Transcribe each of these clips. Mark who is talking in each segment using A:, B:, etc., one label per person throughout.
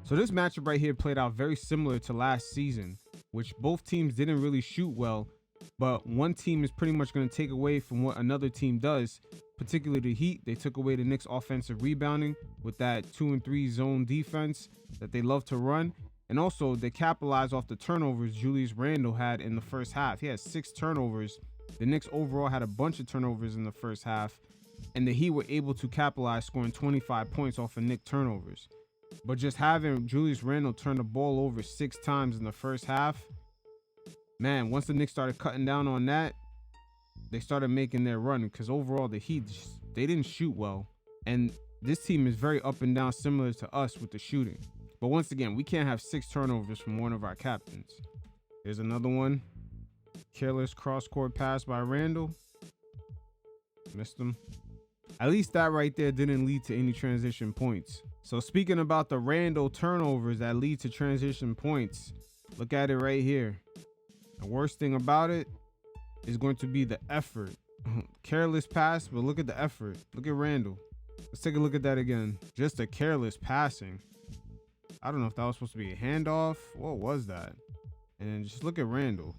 A: So this matchup right here played out very similar to last season, which both teams didn't really shoot well, but one team is pretty much going to take away from what another team does, particularly the Heat. They took away the Knicks' offensive rebounding with that 2 and 3 zone defense that they love to run. And also they capitalized off the turnovers Julius Randle had in the first half. He had 6 turnovers. The Knicks overall had a bunch of turnovers in the first half, and the Heat were able to capitalize, scoring 25 points off of Knick turnovers. But just having Julius Randle turn the ball over 6 times in the first half, man, once the Knicks started cutting down on that, they started making their run, because overall the Heat, they didn't shoot well. And this team is very up and down, similar to us with the shooting. But once again, we can't have 6 turnovers from one of our captains. Here's another one. Careless cross-court pass by Randle. Missed him. At least that right there didn't lead to any transition points. So speaking about the Randle turnovers that lead to transition points, look at it right here. The worst thing about it is going to be the effort. Careless pass, but look at the effort. Look at Randle. Let's take a look at that again. Just a careless passing. I don't know if that was supposed to be a handoff. What was that? And then just look at Randle.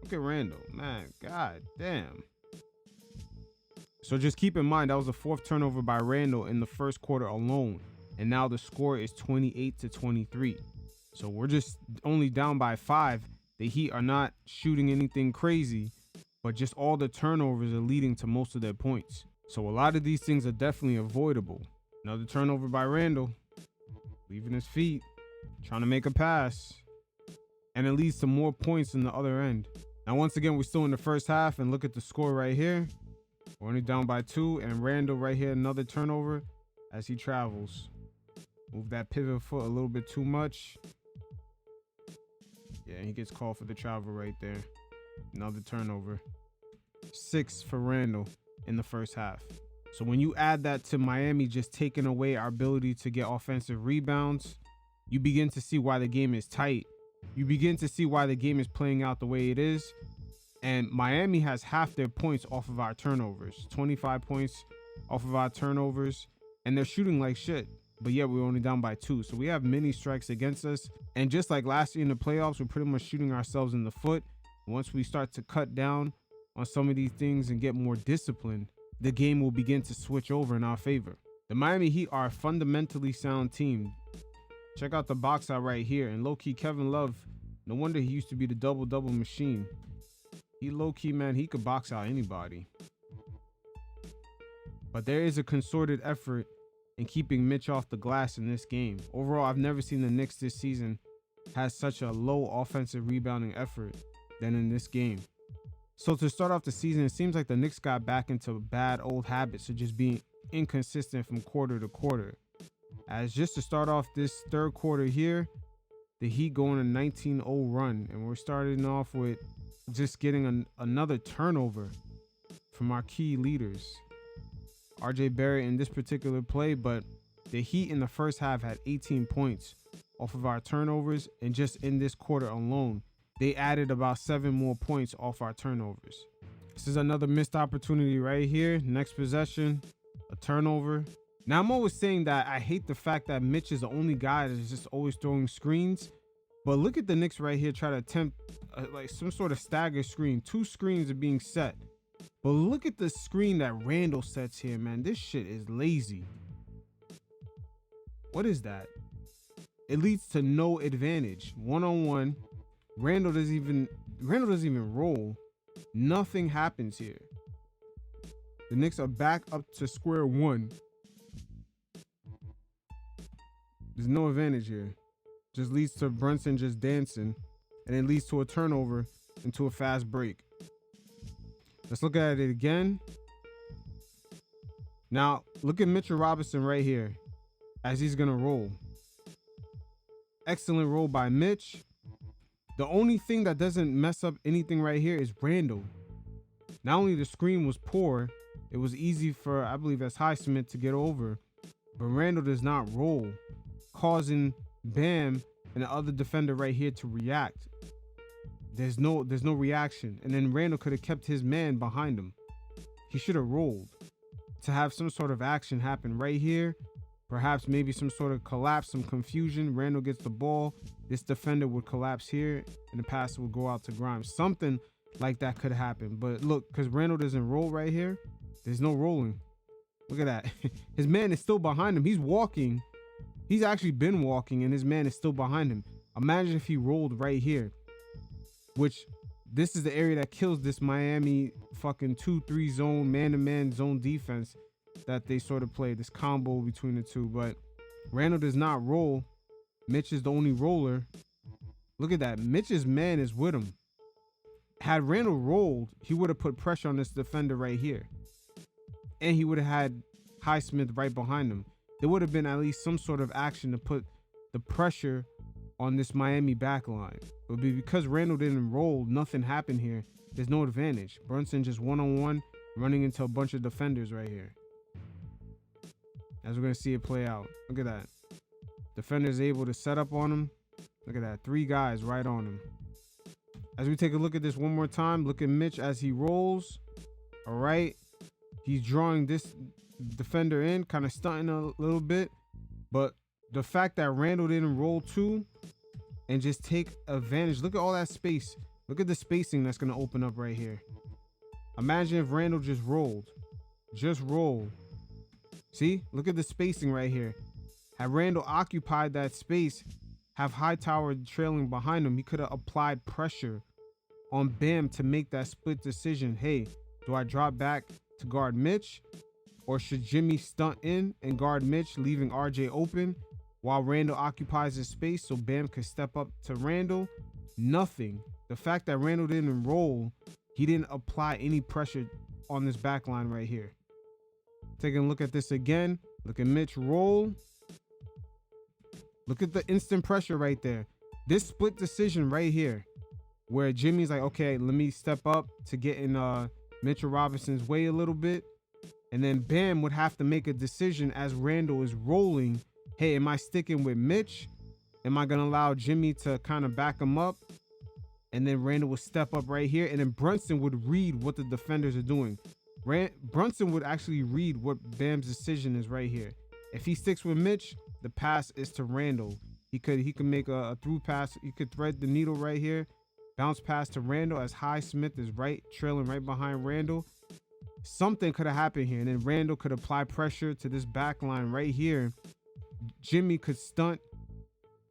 A: Look at Randle. Man, god damn. So just keep in mind, that was the 4th turnover by Randle in the first quarter alone. And now the score is 28-23. So we're just only down by 5. The Heat are not shooting anything crazy, but just all the turnovers are leading to most of their points. So a lot of these things are definitely avoidable. Another turnover by Randle, leaving his feet, trying to make a pass, and it leads to more points in the other end. Now, once again, we're still in the first half, and look at the score right here. We're only down by 2, and Randle right here, another turnover as he travels. Move that pivot foot a little bit too much. Yeah, he gets called for the travel right there. Another turnover. 6 for Randle in the first half. So when you add that to Miami just taking away our ability to get offensive rebounds, you begin to see why the game is tight. You begin to see why the game is playing out the way it is. And Miami has half their points off of our turnovers. 25 points off of our turnovers. And they're shooting like shit. But yet we're only down by 2. So we have many strikes against us. And just like last year in the playoffs, we're pretty much shooting ourselves in the foot. Once we start to cut down on some of these things and get more disciplined, the game will begin to switch over in our favor. The Miami Heat are a fundamentally sound team. Check out the box out right here. And low-key, Kevin Love, no wonder he used to be the double-double machine. He low-key, man, he could box out anybody. But there is a concerted effort in keeping Mitch off the glass in this game. Overall, I've never seen the Knicks this season has such a low offensive rebounding effort than in this game. So to start off the season, it seems like the Knicks got back into bad old habits of just being inconsistent from quarter to quarter. As just to start off this third quarter here, the Heat going a 19-0 run, and we're starting off with just getting another turnover from our key leaders. RJ Barrett in this particular play, but the Heat in the first half had 18 points off of our turnovers, and just in this quarter alone, they added about 7 more points off our turnovers. This is another missed opportunity right here. Next possession, a turnover. Now, I'm always saying that I hate the fact that Mitch is the only guy that is just always throwing screens. But look at the Knicks right here try to attempt like some sort of stagger screen. 2 screens are being set. But look at the screen that Randle sets here, man. This shit is lazy. What is that? It leads to no advantage. 1-on-1. Randle doesn't even roll. Nothing happens here. The Knicks are back up to square one. There's no advantage here. Just leads to Brunson just dancing, and it leads to a turnover into a fast break. Let's look at it again. Now, look at Mitchell Robinson right here as he's going to roll. Excellent roll by Mitch. The only thing that doesn't mess up anything right here is Randle. Not only the screen was poor, it was easy for, I believe, that's Highsmith to get over, but Randle does not roll, causing Bam and the other defender right here to react. There's no reaction. And then Randle could have kept his man behind him. He should have rolled to have some sort of action happen right here. Perhaps maybe some sort of collapse, some confusion. Randle gets the ball. This defender would collapse here, and the pass would go out to Grimes. Something like that could happen. But look, because Randle doesn't roll right here, there's no rolling. Look at that. His man is still behind him. He's walking. He's actually been walking, and his man is still behind him. Imagine if he rolled right here, which this is the area that kills this Miami fucking 2-3 zone, man-to-man zone defense that they sort of play, this combo between the two. But Randle does not roll. Mitch is the only roller. Look at that. Mitch's man is with him. Had Randle rolled, he would have put pressure on this defender right here. And he would have had Highsmith right behind him. There would have been at least some sort of action to put the pressure on this Miami back line. But because Randle didn't roll, nothing happened here. There's no advantage. Brunson just one-on-one running into a bunch of defenders right here. As we're going to see it play out. Look at that. Defender's able to set up on him. Look at that. 3 guys right on him. As we take a look at this one more time, look at Mitch as he rolls. All right. He's drawing this defender in, kind of stunting a little bit. But the fact that Randle didn't roll too and just take advantage. Look at all that space. Look at the spacing that's going to open up right here. Imagine if Randle just rolled. Just roll. See, look at the spacing right here. Had Randle occupied that space, have Hightower trailing behind him, he could have applied pressure on Bam to make that split decision. Hey, do I drop back to guard Mitch, or should Jimmy stunt in and guard Mitch, leaving RJ open while Randle occupies his space so Bam could step up to Randle? Nothing. The fact that Randle didn't roll, he didn't apply any pressure on this back line right here. Taking a look at this again. Look at Mitch roll. Look at the instant pressure right there. This split decision right here, where Jimmy's like, okay, let me step up to get in Mitchell Robinson's way a little bit. And then Bam would have to make a decision as Randle is rolling. Hey, am I sticking with Mitch? Am I going to allow Jimmy to kind of back him up? And then Randle would step up right here. And then Brunson would read what the defenders are doing. Brunson would actually read what Bam's decision is right here. If he sticks with Mitch, the pass is to Randle. He could make a through pass. He could thread the needle right here. Bounce pass to Randle as Highsmith is trailing right behind Randle. Something could have happened here. And then Randle could apply pressure to this back line right here. Jimmy could stunt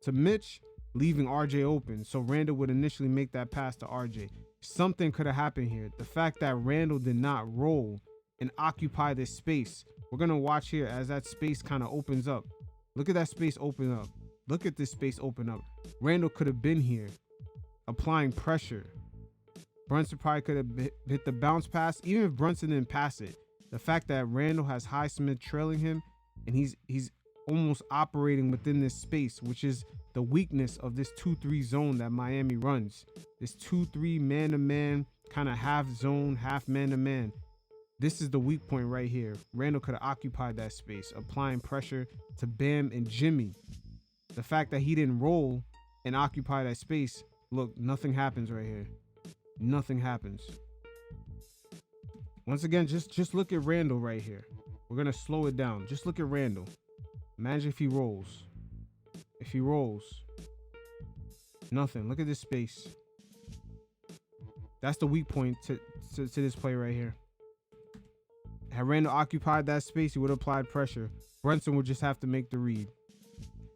A: to Mitch, leaving RJ open. So Randle would initially make that pass to RJ. Something could have happened here. The fact that Randle did not roll and occupy this space. We're going to watch here as that space kind of opens up. Look at that space open up. Look at this space open up. Randle could have been here applying pressure. Brunson probably could have hit the bounce pass. Even if Brunson didn't pass it, the fact that Randle has Highsmith trailing him and he's almost operating within this space, which is the weakness of this 2-3 zone that Miami runs. This 2-3 man-to-man, kind of half zone, half man-to-man. This is the weak point right here. Randle could have occupied that space, applying pressure to Bam and Jimmy. The fact that he didn't roll and occupy that space, look, nothing happens right here. Nothing happens. Once again, just look at Randle right here. We're going to slow it down. Just look at Randle. Imagine if he rolls. If he rolls. Nothing. Look at this space. That's the weak point to this play right here. Had Randle occupied that space, he would have applied pressure. Brunson would just have to make the read.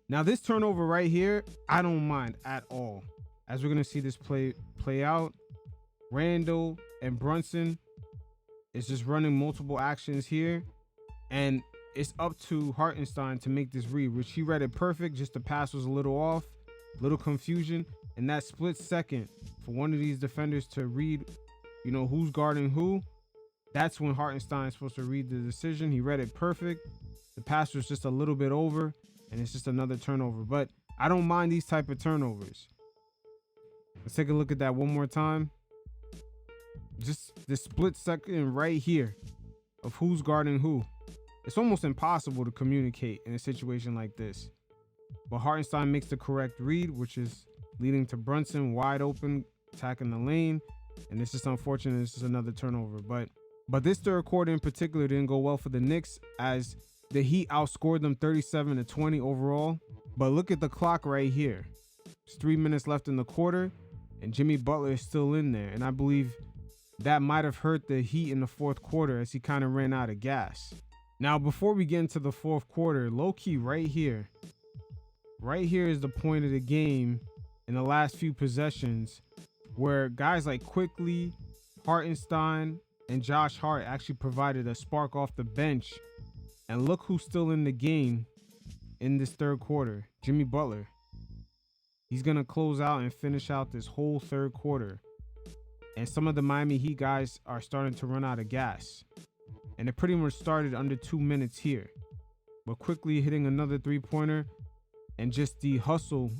A: Now this turnover right here, I don't mind at all. As we're going to see this play out, Randle and Brunson is just running multiple actions here. And it's up to Hartenstein to make this read, which he read it perfect. Just the pass was a little off, little confusion. And that split second for one of these defenders to read, who's guarding who, that's when Hartenstein is supposed to read the decision. He read it perfect. The pass was just a little bit over, and it's just another turnover. But I don't mind these type of turnovers. Let's take a look at that one more time. Just the split second right here of who's guarding who. It's almost impossible to communicate in a situation like this. But Hartenstein makes the correct read, which is leading to Brunson wide open, attacking the lane. And this is unfortunate. This is another turnover. But this third quarter in particular didn't go well for the Knicks, as The Heat outscored them 37-20 overall. But look at the clock right here. It's 3 minutes left in the quarter, and Jimmy Butler is still in there. And I believe that might have hurt the Heat in the fourth quarter as he kind of ran out of gas. Now, before we get into the fourth quarter, low-key right here is the point of the game in the last few possessions where guys like Quickly, Hartenstein, and Josh Hart actually provided a spark off the bench. And look who's still in the game in this third quarter, Jimmy Butler. He's going to close out and finish out this whole third quarter. And some of the Miami Heat guys are starting to run out of gas. And it pretty much started under 2 minutes here. But Quickly hitting another three-pointer, and just the hustle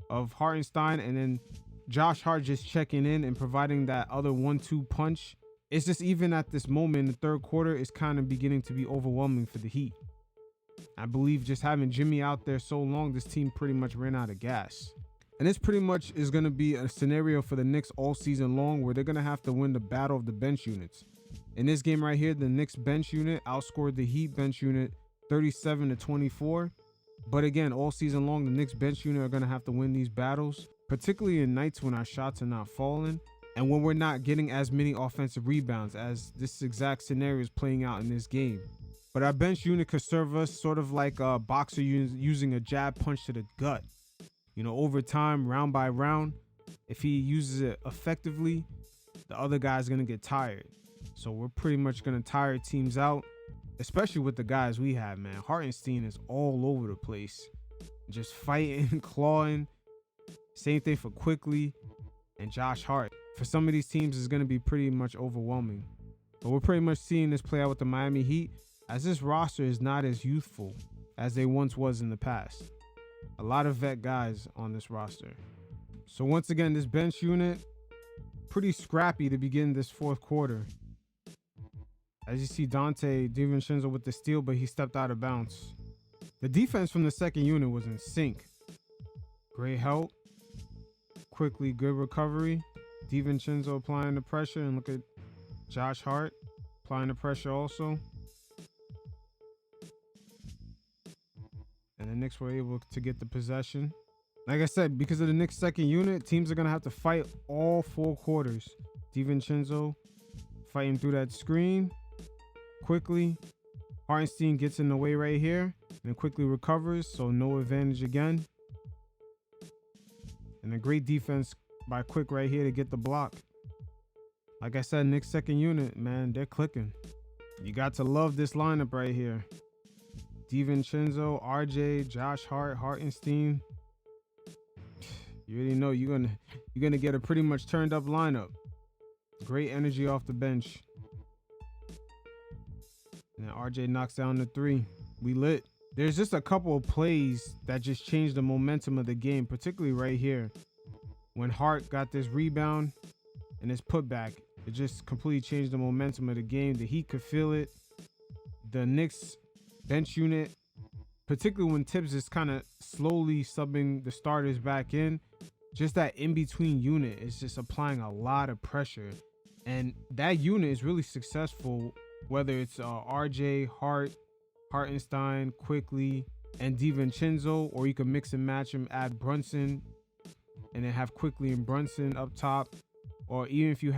A: of Hartenstein, and then Josh Hart just checking in and providing that other 1-2 punch. It's just, even at this moment in the third quarter, it's kind of beginning to be overwhelming for the Heat. I believe just having Jimmy out there so long, this team pretty much ran out of gas. And this pretty much is going to be a scenario for the Knicks all season long, where they're going to have to win the battle of the bench units. In this game right here, the Knicks bench unit outscored the Heat bench unit 37-24. But again, all season long, the Knicks bench unit are going to have to win these battles, particularly in nights when our shots are not falling and when we're not getting as many offensive rebounds as this exact scenario is playing out in this game. But our bench unit could serve us sort of like a boxer using a jab punch to the gut. You know, over time, round by round, if he uses it effectively, the other guy's going to get tired. So we're pretty much going to tire teams out, especially with the guys we have, man. Hartenstein is all over the place, just fighting, clawing. Same thing for Quickly and Josh Hart. For some of these teams, it's going to be pretty much overwhelming. But we're pretty much seeing this play out with the Miami Heat, as this roster is not as youthful as they once was in the past. A lot of vet guys on this roster. So once again, this bench unit, pretty scrappy to begin this fourth quarter. As you see, Dante DiVincenzo with the steal, but he stepped out of bounds. The defense from the second unit was in sync. Great help. Quickly, good recovery. DiVincenzo applying the pressure, and look at Josh Hart applying the pressure also. And the Knicks were able to get the possession. Like I said, because of the Knicks second unit, teams are going to have to fight all 4 quarters. DiVincenzo fighting through that screen. Quickly, Hartenstein gets in the way right here and quickly recovers, so no advantage again. And a great defense by Quick right here to get the block. Like I said, Knicks second unit, man, they're clicking. You got to love this lineup right here. DiVincenzo, RJ, Josh Hart, Hartenstein. You already know you're gonna get a pretty much turned up lineup. Great energy off the bench. And then RJ knocks down the 3. We lit. There's just a couple of plays that just changed the momentum of the game, particularly right here. When Hart got this rebound and his putback, it just completely changed the momentum of the game. The Heat could feel it. The Knicks bench unit, particularly when Tibbs is kind of slowly subbing the starters back in, just that in-between unit is just applying a lot of pressure. And that unit is really successful, whether it's RJ, Hart, Hartenstein, Quickly, and DiVincenzo, or you can mix and match them, add Brunson, and then have Quickly and Brunson up top. Or even if you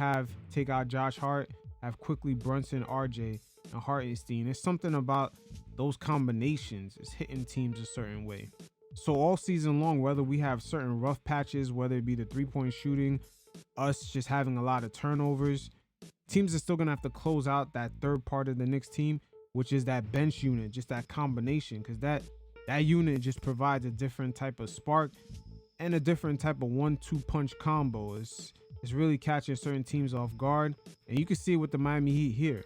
A: take out Josh Hart, have Quickly, Brunson, RJ, and Hartenstein. It's something about those combinations is hitting teams a certain way. So all season long, whether we have certain rough patches, whether it be the three-point shooting, us just having a lot of turnovers, teams are still going to have to close out that third part of the Knicks team, which is that bench unit, just that combination, because that unit just provides a different type of spark and a different type of 1-2 punch combo. It's really catching certain teams off guard, and you can see it with the Miami Heat here.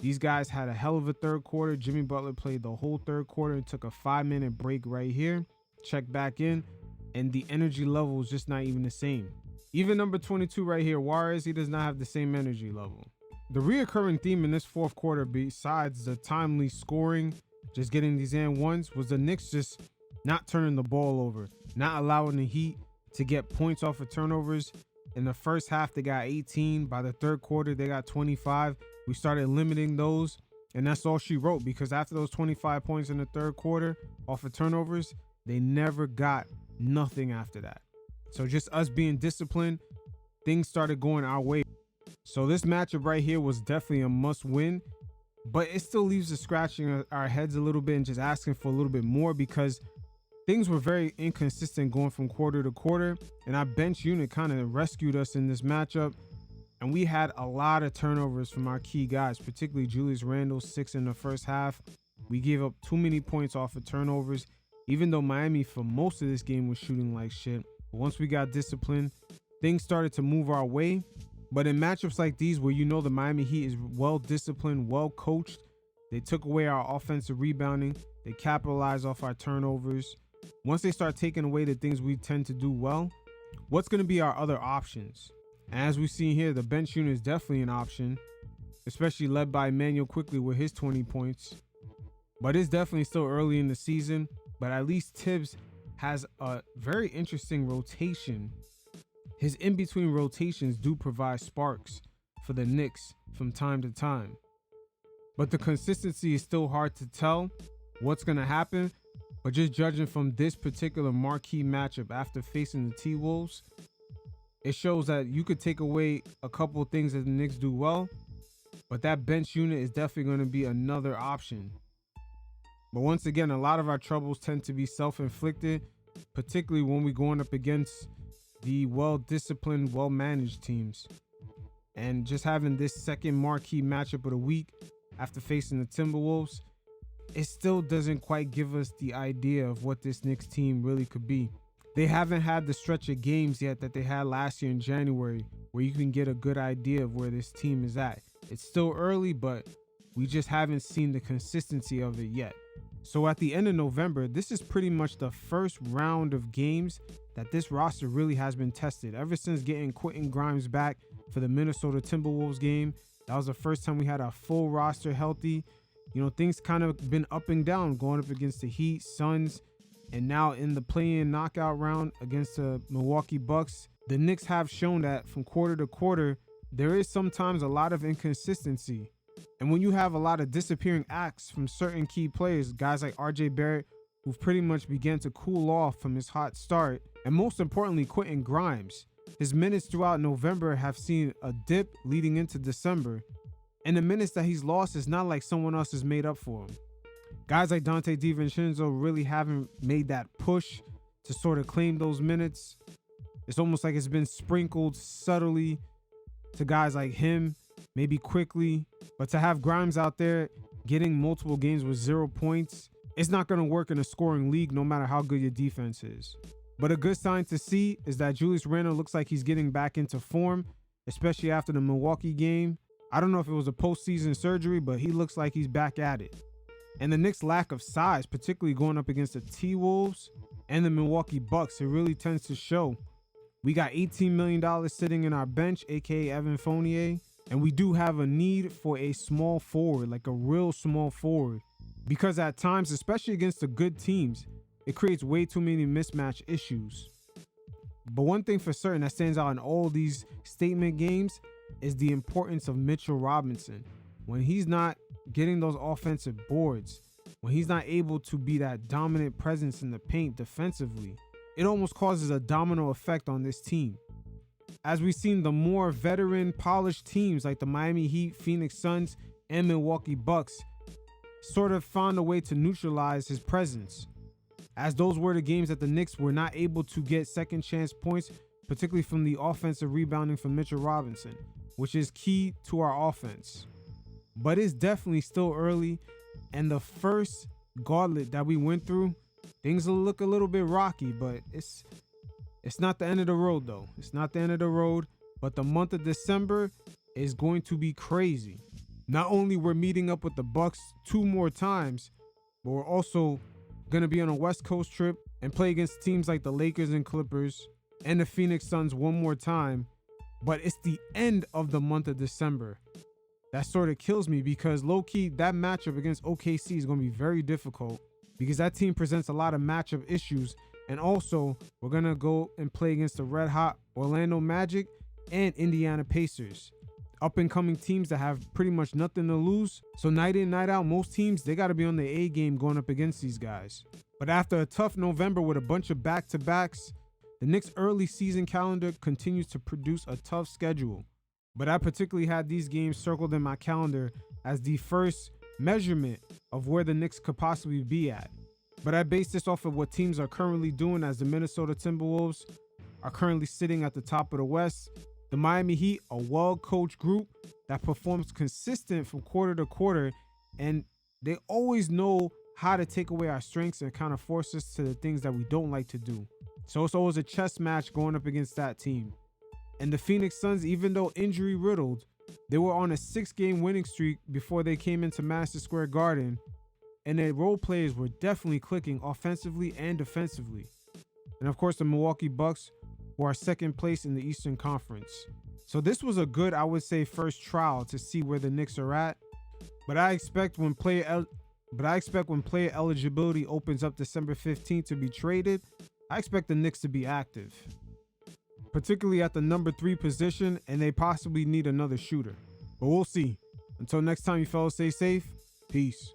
A: These guys had a hell of a third quarter. Jimmy Butler played the whole third quarter and took a 5-minute break right here. Checked back in, and the energy level is just not even the same. Even number 22 right here, Juarez, he does not have the same energy level. The reoccurring theme in this fourth quarter, besides the timely scoring, just getting these and ones, was the Knicks just not turning the ball over, not allowing the Heat to get points off of turnovers. In the first half, they got 18. By the third quarter, they got 25. We started limiting those, And that's all she wrote, because after those 25 points in the third quarter off of turnovers, they never got nothing after that. So just us being disciplined, things started going our way. So this matchup right here was definitely a must win, but it still leaves us scratching our heads a little bit and just asking for a little bit more, because things were very inconsistent going from quarter to quarter, and our bench unit kind of rescued us in this matchup. And we had a lot of turnovers from our key guys, particularly Julius Randle, 6 in the first half. We gave up too many points off of turnovers, even though Miami for most of this game was shooting like shit. But once we got disciplined, things started to move our way. But in matchups like these, where you know the Miami Heat is well disciplined, well coached, they took away our offensive rebounding, they capitalized off our turnovers. Once they start taking away the things we tend to do well, what's going to be our other options? As we see here, the bench unit is definitely an option, especially led by Emmanuel Quickly with his 20 points. But it's definitely still early in the season, but at least Tibbs has a very interesting rotation. His in-between rotations do provide sparks for the Knicks from time to time. But the consistency is still hard to tell what's going to happen. But just judging from this particular marquee matchup after facing the T-Wolves, it shows that you could take away a couple of things that the Knicks do well, but that bench unit is definitely going to be another option. But once again, a lot of our troubles tend to be self-inflicted, particularly when we're going up against the well-disciplined, well-managed teams. And just having this second marquee matchup of the week after facing the Timberwolves, it still doesn't quite give us the idea of what this Knicks team really could be. They haven't had the stretch of games yet that they had last year in January, where you can get a good idea of where this team is at. It's still early, but we just haven't seen the consistency of it yet. So at the end of November, this is pretty much the first round of games that this roster really has been tested. Ever since getting Quentin Grimes back for the Minnesota Timberwolves game, that was the first time we had a full roster healthy. You know, things kind of been up and down going up against the Heat, Suns, and now in the play-in knockout round against the Milwaukee Bucks. The Knicks have shown that from quarter to quarter, there is sometimes a lot of inconsistency. And when you have a lot of disappearing acts from certain key players, guys like RJ Barrett, who've pretty much began to cool off from his hot start, and most importantly, Quentin Grimes, his minutes throughout November have seen a dip leading into December. And the minutes that he's lost is not like someone else has made up for him. Guys like Dante DiVincenzo really haven't made that push to sort of claim those minutes. It's almost like it's been sprinkled subtly to guys like him, maybe quickly. But to have Grimes out there getting multiple games with 0 points, it's not going to work in a scoring league no matter how good your defense is. But a good sign to see is that Julius Randle looks like he's getting back into form, especially after the Milwaukee game. I don't know if it was a postseason surgery, but he looks like he's back at it. And the Knicks' lack of size, particularly going up against the T-Wolves and the Milwaukee Bucks, it really tends to show. We got $18 million sitting in our bench, aka Evan Fournier, and we do have a need for a small forward, like a real small forward, because at times, especially against the good teams, it creates way too many mismatch issues. But one thing for certain that stands out in all these statement games is the importance of Mitchell Robinson. When he's not getting those offensive boards, when he's not able to be that dominant presence in the paint defensively, it almost causes a domino effect on this team. As we've seen the more veteran, polished teams like the Miami Heat, Phoenix Suns, and Milwaukee Bucks sort of found a way to neutralize his presence. As those were the games that the Knicks were not able to get second chance points, particularly from the offensive rebounding from Mitchell Robinson, which is key to our offense. But it's definitely still early, and the first gauntlet that we went through, things will look a little bit rocky, but it's not the end of the road though. It's not the end of the road, but the month of December is going to be crazy. Not only we're meeting up with the Bucks 2 more times, but we're also going to be on a West Coast trip and play against teams like the Lakers and Clippers and the Phoenix Suns 1 more time. But it's the end of the month of December. That sort of kills me, because low-key, that matchup against OKC is going to be very difficult, because that team presents a lot of matchup issues. And also, we're going to go and play against the red-hot Orlando Magic and Indiana Pacers. up and coming teams that have pretty much nothing to lose. So night in, night out, most teams, they got to be on the A game going up against these guys. But after a tough November with a bunch of back-to-backs, the Knicks' early season calendar continues to produce a tough schedule. But I particularly had these games circled in my calendar as the first measurement of where the Knicks could possibly be at. But I base this off of what teams are currently doing, as the Minnesota Timberwolves are currently sitting at the top of the West. The Miami Heat, a well-coached group that performs consistent from quarter to quarter, and they always know how to take away our strengths and kind of force us to the things that we don't like to do. So it's always a chess match going up against that team. And the Phoenix Suns, even though injury riddled, they were on a 6-game winning streak before they came into Madison Square Garden, and their role players were definitely clicking offensively and defensively. And of course, the Milwaukee Bucks, who are second place in the Eastern Conference. So this was a good, I would say, first trial to see where the Knicks are at. But I expect when player eligibility opens up December 15th to be traded, I expect the Knicks to be active, particularly at the number 3 position, and they possibly need another shooter. But we'll see. Until next time, you fellas, stay safe. Peace.